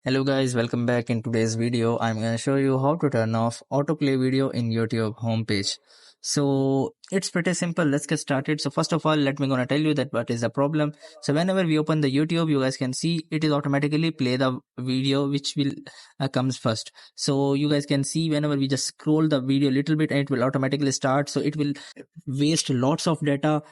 Hello guys, welcome back. In today's video I'm going to show you how to turn off autoplay video in YouTube homepage. So it's pretty simple. Let's get started. So first of all, let me gonna tell you that what is the problem. So whenever we open the YouTube, you guys can see it is automatically play the video which will comes first. So you guys can see whenever we just scroll the video a little bit and it will automatically start. So it will waste lots of data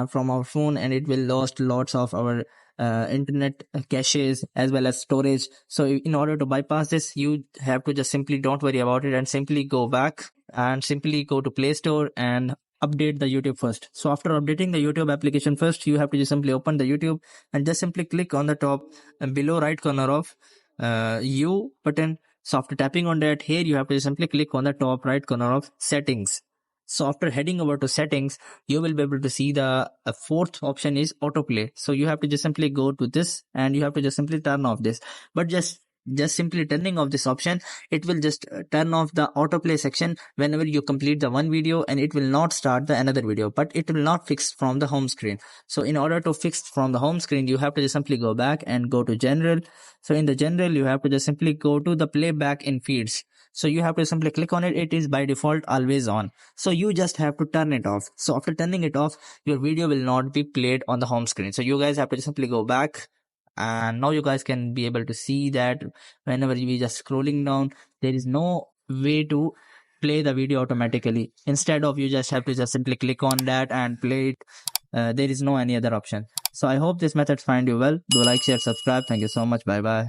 from our phone, and it will lost lots of our internet caches as well as storage. So in order to bypass this, you have to just simply don't worry about it and simply go back and simply go to Play Store and update the YouTube first. So after updating the YouTube application first, you have to just simply open the YouTube and just simply click on the top below right corner of U button. So after tapping on that, here you have to just simply click on the top right corner of settings. So after heading over to settings, you will be able to see the fourth option is autoplay. So you have to just simply go to this and you have to just simply turn off this. But just simply turning off this option, it will just turn off the autoplay section whenever you complete the one video, and it will not start the another video, but it will not fix from the home screen. So in order to fix from the home screen, you have to just simply go back and go to general. So in the general, you have to just simply go to the playback in feeds. So you have to simply click on it. It is by default always on. So you just have to turn it off. So after turning it off, your video will not be played on the home screen. So you guys have to simply go back, and now you guys can be able to see that whenever we just scrolling down, there is no way to play the video automatically. Instead of, you just have to just simply click on that and play it. There is no any other option. So I hope this method find you well. Do like, share, subscribe. Thank you so much. Bye bye.